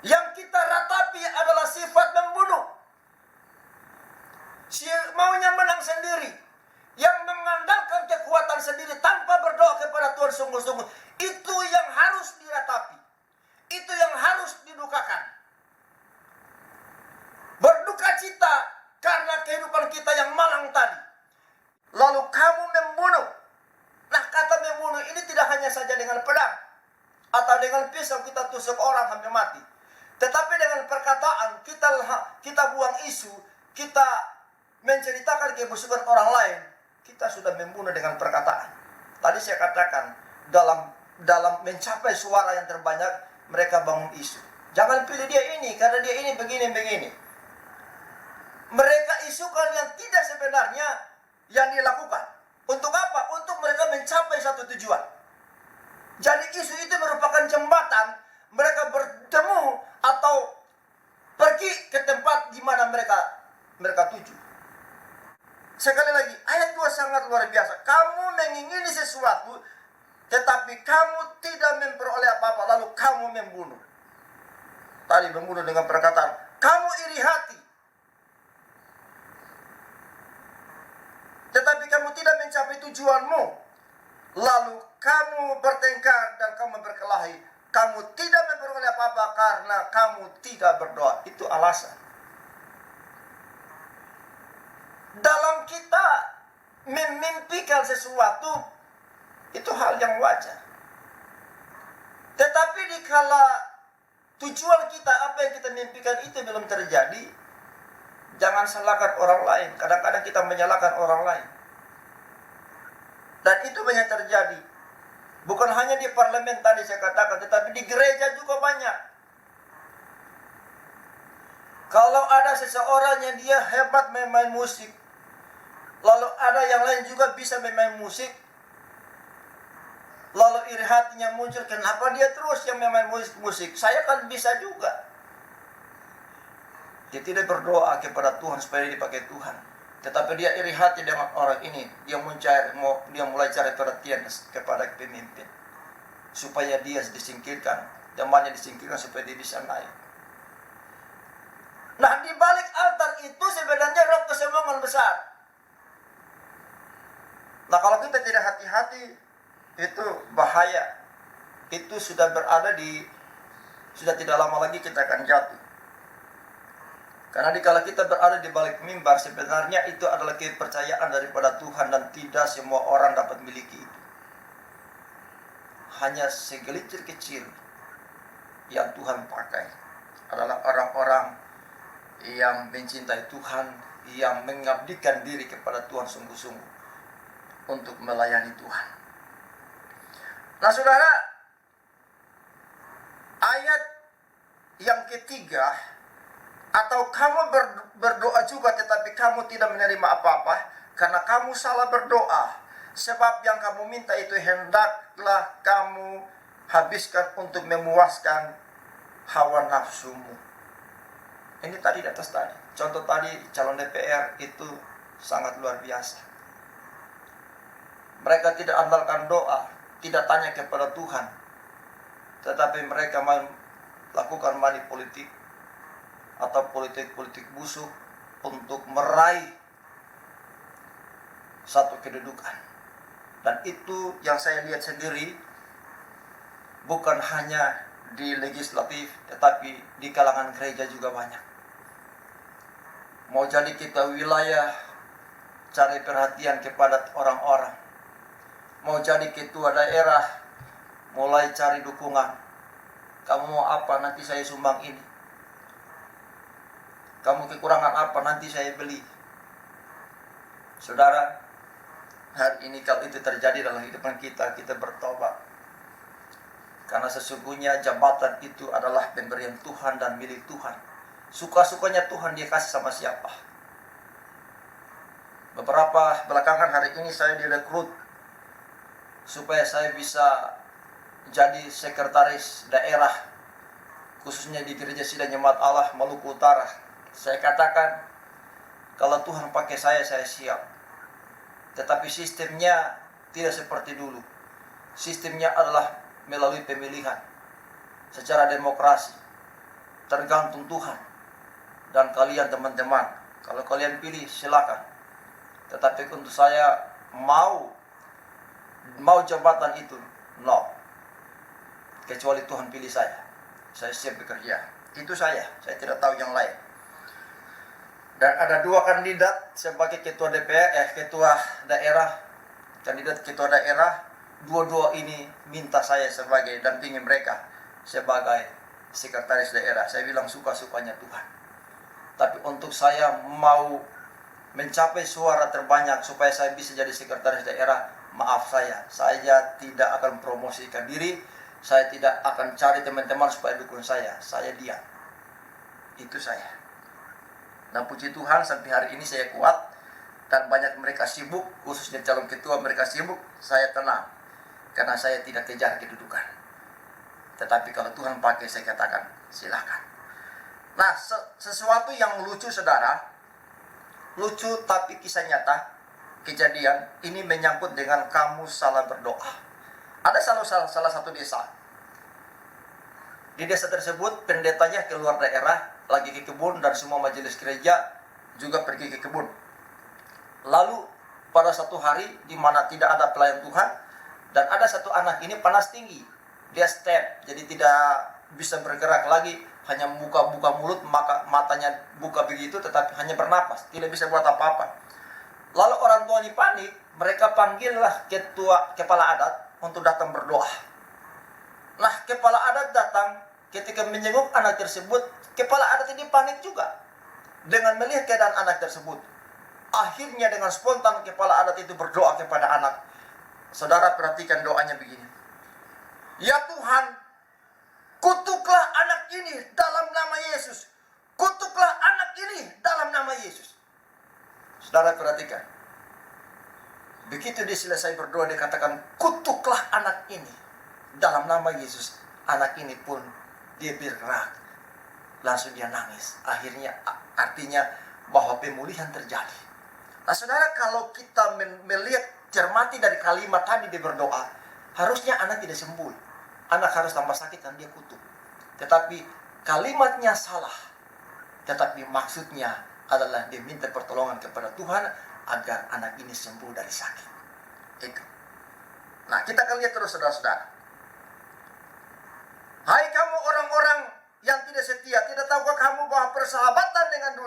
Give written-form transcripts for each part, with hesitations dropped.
Yang kita ratapi adalah sifat membunuh. Maunya menang sendiri, yang mengandalkan kekuatan sendiri tanpa berdoa kepada Tuhan sungguh-sungguh. Itu yang harus diratapi, itu yang harus didukakan. Berduka cita karena kehidupan kita yang malang tadi. Lalu kamu membunuh. Nah, kata membunuh ini tidak hanya saja dengan pedang atau dengan pisau kita tusuk orang sampai mati, tetapi dengan perkataan kita buang isu, kita menceritakan kebusukan orang lain, kita sudah membunuh dengan perkataan. Tadi saya katakan, dalam mencapai suara yang terbanyak, mereka bangun isu. Jangan pilih dia ini, karena dia ini begini-begini. Mereka isukan yang tidak sebenarnya yang dilakukan. Untuk apa? Untuk mereka mencapai satu tujuan. Jadi isu itu merupakan jembatan mereka bertemu atau pergi ke tempat di mana mereka tuju. Sekali lagi, ayat 2 sangat luar biasa. Kamu mengingini sesuatu, tetapi kamu tidak memperoleh apa-apa, lalu kamu membunuh. Tadi membunuh dengan perkataan, kamu iri hati, tetapi kamu tidak mencapai tujuanmu. Lalu kamu bertengkar dan kamu berkelahi. Kamu tidak memperoleh apa-apa karena kamu tidak berdoa. Itu alasan. Dalam kita memimpikan sesuatu, itu hal yang wajar. Tetapi dikala tujuan kita, apa yang kita mimpikan itu belum terjadi, jangan salahkan orang lain. Kadang-kadang kita menyalahkan orang lain. Dan itu banyak terjadi. Bukan hanya di parlemen tadi saya katakan, tetapi di gereja juga banyak. Kalau ada seseorang yang dia hebat memain musik, lalu ada yang lain juga bisa memain musik, lalu iri hatinya muncul, kenapa dia terus yang memain musik? Saya kan bisa juga. Dia tidak berdoa kepada Tuhan supaya dia dipakai Tuhan, tetapi dia iri hati dengan orang ini. Dia mulai cari perhatian kepada pemimpin supaya dia disingkirkan, temannya disingkirkan supaya dia bisa naik. Nah, di balik altar itu sebenarnya roh kesombongan besar. Nah, kalau kita tidak hati-hati, itu bahaya. Itu sudah sudah tidak lama lagi kita akan jatuh. Karena kalau kita berada di balik mimbar, sebenarnya itu adalah kepercayaan daripada Tuhan dan tidak semua orang dapat miliki itu. Hanya segelintir kecil yang Tuhan pakai adalah orang-orang yang mencintai Tuhan, yang mengabdikan diri kepada Tuhan sungguh-sungguh untuk melayani Tuhan. Nah, saudara, ayat yang ketiga, atau kamu berdoa juga tetapi kamu tidak menerima apa-apa karena kamu salah berdoa. Sebab yang kamu minta itu hendaklah kamu habiskan untuk memuaskan hawa nafsumu. Ini tadi di atas tadi. Contoh tadi calon DPR itu sangat luar biasa. Mereka tidak andalkan doa, tidak tanya kepada Tuhan, tetapi mereka melakukan money politik atau politik busuk untuk meraih satu kedudukan. Dan itu yang saya lihat sendiri, bukan hanya di legislatif, tetapi di kalangan gereja juga banyak. Mau jadi kita wilayah, cari perhatian kepada orang-orang. Mau jadi ketua daerah, mulai cari dukungan. Kamu mau apa? Nanti saya sumbang ini. Kamu kekurangan apa? Nanti saya beli. Saudara, hari ini kalau itu terjadi dalam kehidupan kita, kita bertobat. Karena sesungguhnya jabatan itu adalah pemberian Tuhan dan milik Tuhan. Suka-sukanya Tuhan dia kasih sama siapa. Beberapa belakangan hari ini saya direkrut supaya saya bisa jadi sekretaris daerah, khususnya di Gereja Sidang Jemaat Allah Maluku Utara. Saya katakan, kalau Tuhan pakai saya siap. Tetapi sistemnya tidak seperti dulu. Sistemnya adalah melalui pemilihan secara demokrasi. tergantung Tuhan dan kalian teman-teman. Kalau kalian pilih silakan. Tetapi untuk saya mau jabatan itu, no. Kecuali Tuhan pilih saya siap bekerja. Itu saya tidak tahu yang lain. Dan ada 2 kandidat sebagai ketua DPR, ketua daerah, kandidat ketua daerah. Dua-dua ini minta saya sebagai dampingi mereka sebagai sekretaris daerah. Saya bilang suka-sukanya Tuhan. Tapi untuk saya mau mencapai suara terbanyak supaya saya bisa jadi sekretaris daerah, maaf saya tidak akan promosikan diri, saya tidak akan cari teman-teman supaya dukung saya diam. Itu saya. Dan puji Tuhan sampai hari ini saya kuat, dan banyak mereka sibuk, khususnya calon ketua mereka sibuk, saya tenang. Karena saya tidak kejar kedudukan. Tetapi kalau Tuhan pakai, saya katakan silakan. Nah, sesuatu yang lucu saudara, lucu tapi kisah nyata, kejadian ini menyangkut dengan kamu salah berdoa. Ada salah satu desa. Di desa tersebut pendetanya keluar daerah, lagi ke kebun, dan semua majelis gereja juga pergi ke kebun. Lalu pada satu hari di mana tidak ada pelayan Tuhan, dan ada satu anak ini panas tinggi, dia step, jadi tidak bisa bergerak lagi, hanya buka mulut, maka matanya buka begitu, tetapi hanya bernapas, tidak bisa buat apa-apa. Lalu orang tua ini panik, mereka panggillah kepala adat untuk datang berdoa. Nah, kepala adat datang, ketika menjenguk anak tersebut, kepala adat ini panik juga dengan melihat keadaan anak tersebut. Akhirnya dengan spontan kepala adat itu berdoa kepada anak. Saudara perhatikan doanya begini. Ya Tuhan, kutuklah anak ini dalam nama Yesus. Kutuklah anak ini dalam nama Yesus. Saudara perhatikan. Begitu dia selesai berdoa, dia katakan, kutuklah anak ini dalam nama Yesus. Anak ini pun dia bergerak. Langsung dia nangis. Akhirnya artinya bahwa pemulihan terjadi. Nah saudara, kalau kita melihat, cermati dari kalimat tadi dia berdoa, harusnya anak tidak sembuh. Anak harus tambah sakit dan dia kutuk. Tetapi kalimatnya salah. Tetapi maksudnya adalah dia minta pertolongan kepada Tuhan agar anak ini sembuh dari sakit. Itu. Nah, kita akan lihat terus saudara-saudara. Hai kamu orang-orang yang tidak setia, tidak tahukah kamu bahwa persahabatan dengan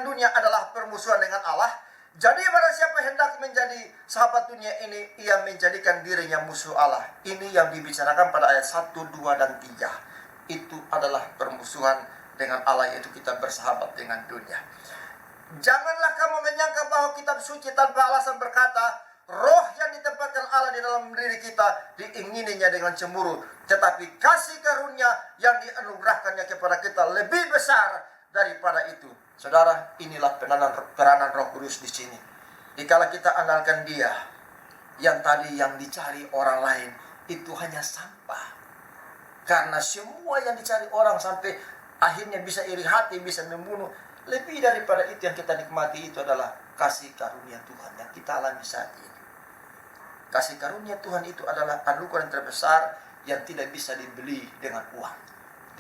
dunia adalah permusuhan dengan Allah? Jadi barang siapa hendak menjadi sahabat dunia ini, ia menjadikan dirinya musuh Allah. Ini yang dibicarakan pada ayat 1, 2, dan 3. Itu adalah permusuhan dengan Allah, yaitu kita bersahabat dengan dunia. Janganlah kamu menyangka bahwa kitab suci tanpa alasan berkata, roh yang ditempatkan Allah di dalam diri kita diingininya dengan cemburu. Tetapi kasih karunia yang dianugerahkannya kepada kita lebih besar daripada itu. Saudara, inilah peranan Roh Kudus di sini. Dikala kita andalkan Dia, yang tadi yang dicari orang lain itu hanya sampah. Karena semua yang dicari orang sampai akhirnya bisa iri hati, bisa membunuh. Lebih daripada itu yang kita nikmati itu adalah kasih karunia Tuhan yang kita alami saat ini. Kasih karunia Tuhan itu adalah anugerah yang terbesar yang tidak bisa dibeli dengan uang.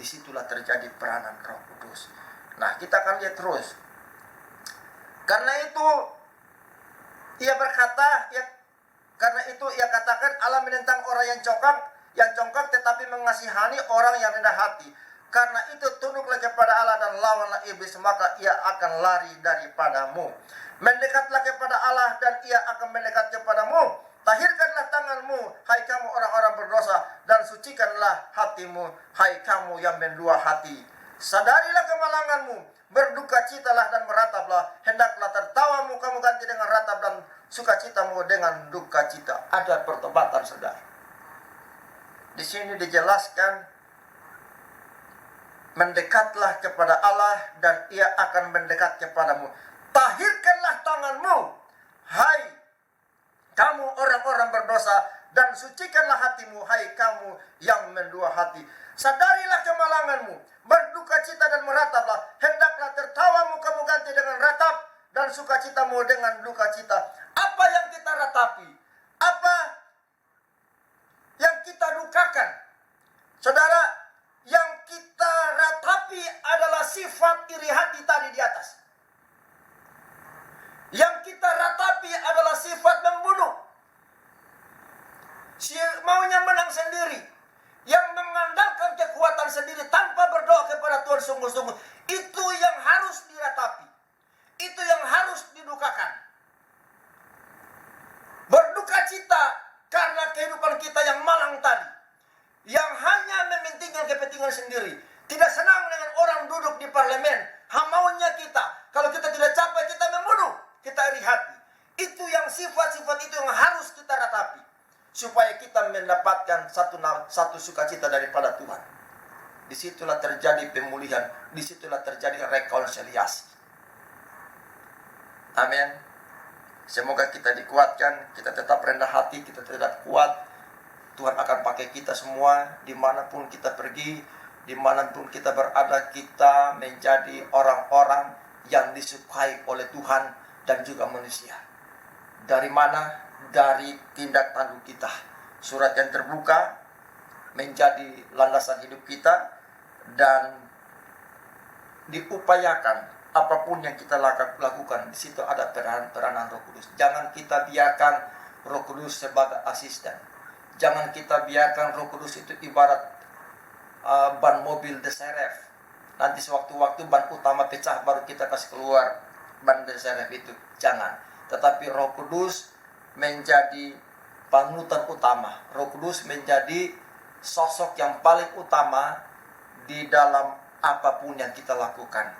Disitulah terjadi peranan Roh Kudus. Nah, kita akan lihat terus. Karena itu ia berkata, karena itu ia katakan Allah menentang orang yang congkak tetapi mengasihani orang yang rendah hati. Karena itu tunduklah kepada Allah dan lawanlah iblis, maka ia akan lari daripadamu. Mendekatlah kepada Allah dan ia akan mendekat kepadamu. Tahirkanlah tanganmu, hai kamu orang-orang berdosa, dan sucikanlah hatimu, hai kamu yang mendua hati. Sadarilah kemalanganmu, berdukacitalah dan merataplah. Hendaklah tertawamu kamu ganti dengan ratap, dan sukacitamu dengan dukacita. Ada pertobatan, saudara. Di sini dijelaskan, mendekatlah kepada Allah dan ia akan mendekat kepadamu. Tahirkanlah tanganmu, hai kamu orang-orang berdosa, dan sucikanlah hatimu, hai kamu yang mendua hati. Sadarilah kemalanganmu, berdukacita dan merataplah. Hendaklah tertawamu kamu ganti dengan ratap, dan sukacitamu dengan dukacita. Apa yang kita ratapi? Apa yang kita dukakan? Saudara, yang kita ratapi sendiri tanpa berdoa kepada Tuhan sungguh-sungguh. Itu yang harus diratapi. Itu yang harus didukakan. Berduka cita karena kehidupan kita yang malang tadi, yang hanya mementingkan kepentingan sendiri. Tidak senang dengan orang duduk di parlemen. Maunya kita, kalau kita tidak capai, kita membunuh, kita iri hati. Itu yang sifat-sifat itu yang harus kita ratapi, supaya kita mendapatkan satu sukacita daripada Tuhan. Disitulah terjadi pemulihan, disitulah terjadi rekonsiliasi. Amin. Semoga kita dikuatkan, kita tetap rendah hati, kita tetap kuat. Tuhan akan pakai kita semua, dimanapun kita pergi, dimanapun kita berada, kita menjadi orang-orang yang disukai oleh Tuhan dan juga manusia. Dari mana? Dari tindak tanduk kita. Surat yang terbuka menjadi landasan hidup kita, dan diupayakan apapun yang kita lakukan, di situ ada peranan Roh Kudus. Jangan kita biarkan Roh Kudus sebagai asisten. Jangan kita biarkan Roh Kudus itu ibarat ban mobil deseref. Nanti sewaktu-waktu ban utama pecah baru kita kasih keluar ban deseref itu. Jangan. Tetapi Roh Kudus menjadi panutan utama. Roh Kudus menjadi sosok yang paling utama di dalam apapun yang kita lakukan.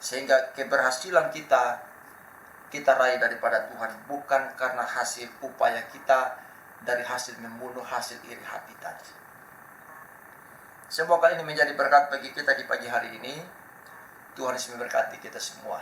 Sehingga keberhasilan kita raih daripada Tuhan, bukan karena hasil upaya kita, dari hasil membunuh, hasil iri hati tadi. Semoga ini menjadi berkat bagi kita di pagi hari ini. Tuhan Yesus memberkati kita semua.